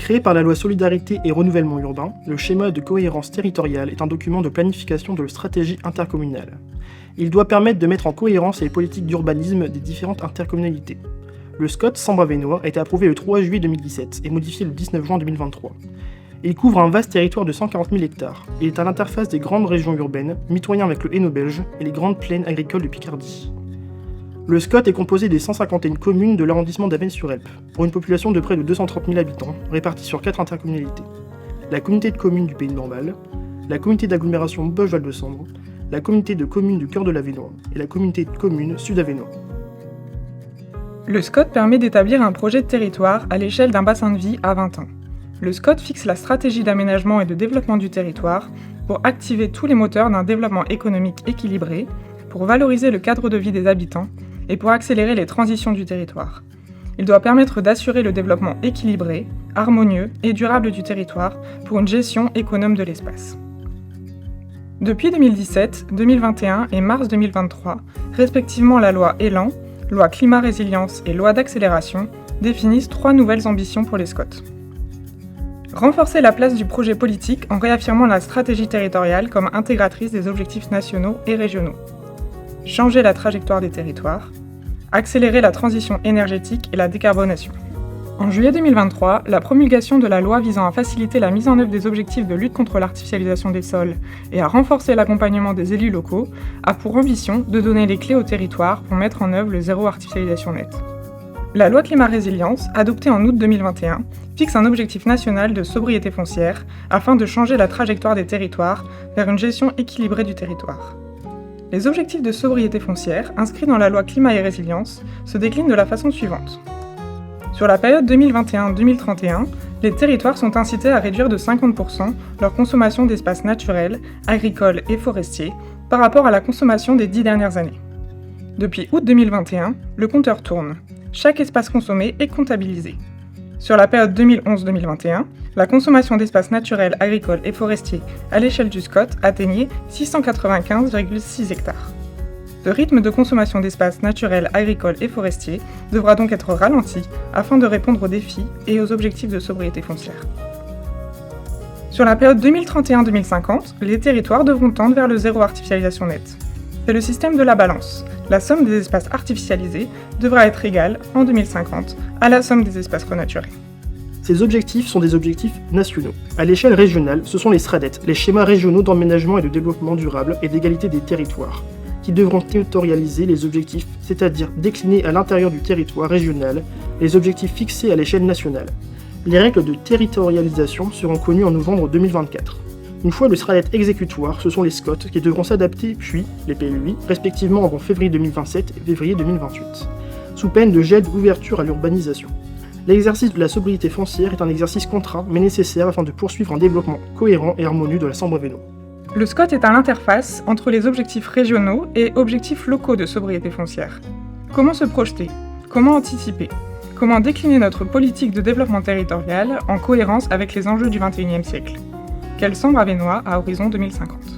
Créé par la loi Solidarité et Renouvellement Urbain, le schéma de cohérence territoriale est un document de planification de la stratégie intercommunale. Il doit permettre de mettre en cohérence les politiques d'urbanisme des différentes intercommunalités. Le SCOT Sambre-Avesnois a été approuvé le 3 juillet 2017 et modifié le 19 juin 2023. Il couvre un vaste territoire de 140 000 hectares. Il est à l'interface des grandes régions urbaines, mitoyen avec le Hainaut belge et les grandes plaines agricoles de Picardie. Le SCOT est composé des 151 communes de l'arrondissement d'Avesnes-sur-Helpe, pour une population de près de 230 000 habitants, répartis sur 4 intercommunalités. La communauté de communes du Pays de Normal, la communauté d'agglomération Boche-Val-de-Sambre, la communauté de communes du cœur de l'Avesnois et la communauté de communes Sud-Avesnois. Le SCOT permet d'établir un projet de territoire à l'échelle d'un bassin de vie à 20 ans. Le SCOT fixe la stratégie d'aménagement et de développement du territoire pour activer tous les moteurs d'un développement économique équilibré, pour valoriser le cadre de vie des habitants et pour accélérer les transitions du territoire. Il doit permettre d'assurer le développement équilibré, harmonieux et durable du territoire pour une gestion économe de l'espace. Depuis 2017, 2021 et mars 2023, respectivement la loi ÉLAN, loi climat résilience et loi d'accélération, définissent 3 nouvelles ambitions pour les SCOT. Renforcer la place du projet politique en réaffirmant la stratégie territoriale comme intégratrice des objectifs nationaux et régionaux. Changer la trajectoire des territoires, accélérer la transition énergétique et la décarbonation. En juillet 2023, la promulgation de la loi visant à faciliter la mise en œuvre des objectifs de lutte contre l'artificialisation des sols et à renforcer l'accompagnement des élus locaux a pour ambition de donner les clés aux territoires pour mettre en œuvre le zéro artificialisation nette. La loi climat résilience, adoptée en août 2021, fixe un objectif national de sobriété foncière afin de changer la trajectoire des territoires vers une gestion équilibrée du territoire. Les objectifs de sobriété foncière, inscrits dans la loi climat et résilience, se déclinent de la façon suivante. Sur la période 2021-2031, les territoires sont incités à réduire de 50% leur consommation d'espaces naturels, agricoles et forestiers par rapport à la consommation des 10 dernières années. Depuis août 2021, le compteur tourne. Chaque espace consommé est comptabilisé. Sur la période 2011-2021, la consommation d'espaces naturels, agricoles et forestiers à l'échelle du SCOT atteignait 695,6 hectares. Le rythme de consommation d'espaces naturels, agricoles et forestiers devra donc être ralenti afin de répondre aux défis et aux objectifs de sobriété foncière. Sur la période 2031-2050, les territoires devront tendre vers le zéro artificialisation nette. C'est le système de la balance. La somme des espaces artificialisés devra être égale, en 2050, à la somme des espaces renaturés. Ces objectifs sont des objectifs nationaux. À l'échelle régionale, ce sont les SRADET, les schémas régionaux d'emménagement et de développement durable et d'égalité des territoires, qui devront territorialiser les objectifs, c'est-à-dire décliner à l'intérieur du territoire régional les objectifs fixés à l'échelle nationale. Les règles de territorialisation seront connues en novembre 2024. Une fois le SRADET exécutoire, ce sont les SCOT qui devront s'adapter, puis les PLUI, respectivement avant février 2027 et février 2028, sous peine de gel d'ouverture à l'urbanisation. L'exercice de la sobriété foncière est un exercice contraint mais nécessaire afin de poursuivre un développement cohérent et harmonieux de la Sambre-Avesnois. Le SCOT est à l'interface entre les objectifs régionaux et objectifs locaux de sobriété foncière. Comment se projeter ? Comment anticiper ? Comment décliner notre politique de développement territorial en cohérence avec les enjeux du XXIe siècle ? Quel Sambre-Avesnois à horizon 2050 ?